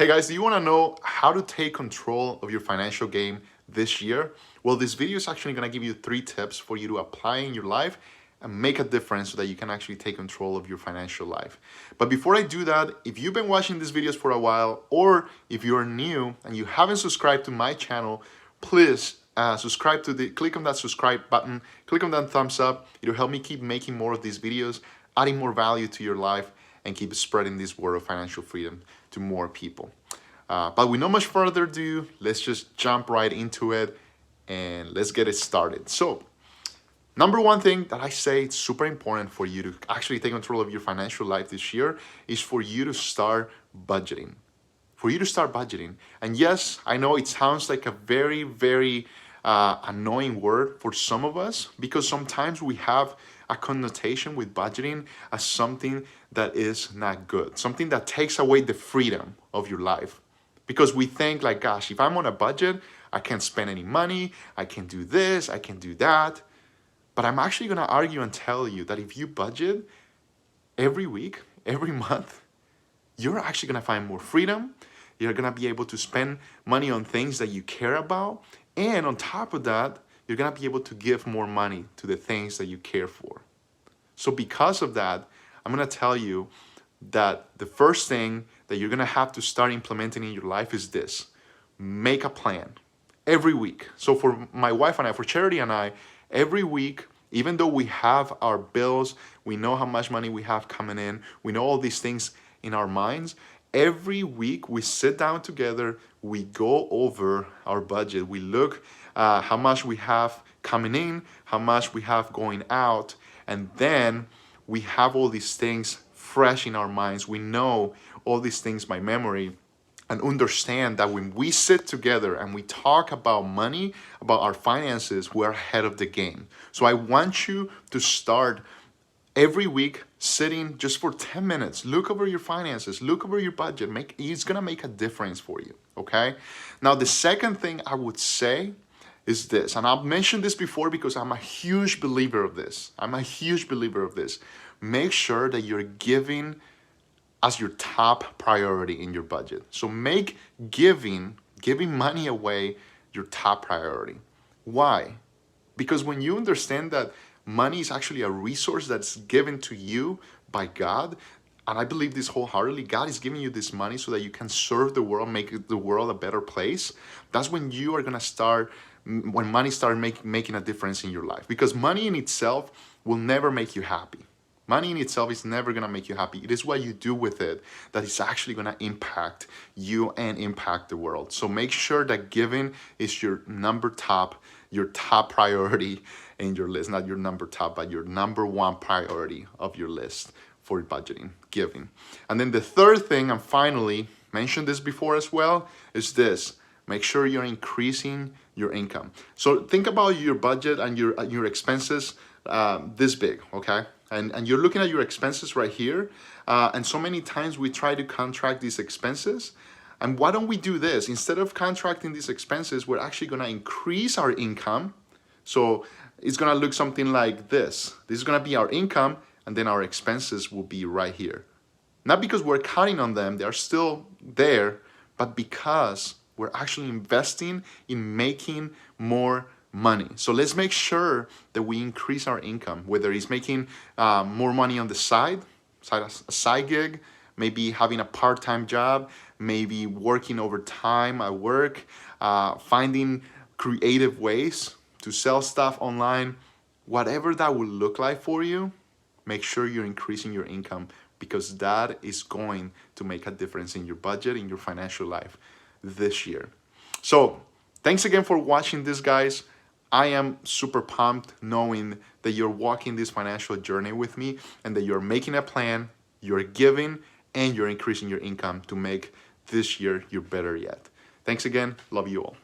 Hey guys, do you want to know how to take control of your financial game this year? Well, this video is actually going to give you 3 tips for you to apply in your life and make a difference so that you can actually take control of your financial life. But before I do that, if you've been watching these videos for a while, or if you're new and you haven't subscribed to my channel, please click on that subscribe button, click on that thumbs up. It'll help me keep making more of these videos, adding more value to your life, and keep spreading this word of financial freedom to more people. But with no much further ado, let's just jump right into it and let's get it started. So, number one thing that I say it's super important for you to actually take control of your financial life this year is for you to start budgeting. And yes, I know it sounds like a very, very annoying word for some of us, because sometimes we have a connotation with budgeting as something that is not good, something that takes away the freedom of your life. Because we think like, gosh, if I'm on a budget, I can't spend any money, I can do this, I can do that. But I'm actually gonna argue and tell you that if you budget every week, every month, you're actually gonna find more freedom. You're gonna be able to spend money on things that you care about. And on top of that, you're gonna be able to give more money to the things that you care for. So because of that, I'm gonna tell you that the first thing that you're gonna have to start implementing in your life is this: make a plan every week. So for my wife and I, for Charity and I, every week, even though we have our bills, we know how much money we have coming in, we know all these things in our minds, every week we sit down together, we go over our budget, we look how much we have coming in, how much we have going out, and then we have all these things fresh in our minds. We know all these things by memory, and understand that when we sit together and we talk about money, about our finances, we're ahead of the game. So I want you to start every week sitting just for 10 minutes, look over your finances, look over your budget. It's gonna make a difference for you, okay? Now, the second thing I would say is this, and I've mentioned this before because I'm a huge believer of this. Make sure that you're giving as your top priority in your budget. So make giving money away your top priority. Why? Because when you understand that money is actually a resource that's given to you by God, and I believe this wholeheartedly, God is giving you this money so that you can serve the world, make the world a better place. That's when you are gonna start, when money starts making a difference in your life. Because money in itself will never make you happy. Money in itself is never gonna make you happy. It is what you do with it that is actually gonna impact you and impact the world. So make sure that giving is your top priority in your list. Not your number top, but your number one priority of your list for budgeting, giving. And then the third thing, and finally, mentioned this before as well, is this: make sure you're increasing your income. So think about your budget and your expenses this big, okay? And you're looking at your expenses right here. And so many times we try to contract these expenses. And why don't we do this? Instead of contracting these expenses, we're actually gonna increase our income. So it's gonna look something like this. This is gonna be our income, and then our expenses will be right here. Not because we're counting on them, they're still there, but because we're actually investing in making more money. So let's make sure that we increase our income, whether it's making more money on the side, a side gig, maybe having a part-time job, maybe working overtime at work, finding creative ways to sell stuff online. Whatever that will look like for you, make sure you're increasing your income, because that is going to make a difference in your budget, in your financial life this year. So thanks again for watching this, guys. I am super pumped knowing that you're walking this financial journey with me, and that you're making a plan, you're giving, and you're increasing your income to make this year your better yet. Thanks again. Love you all.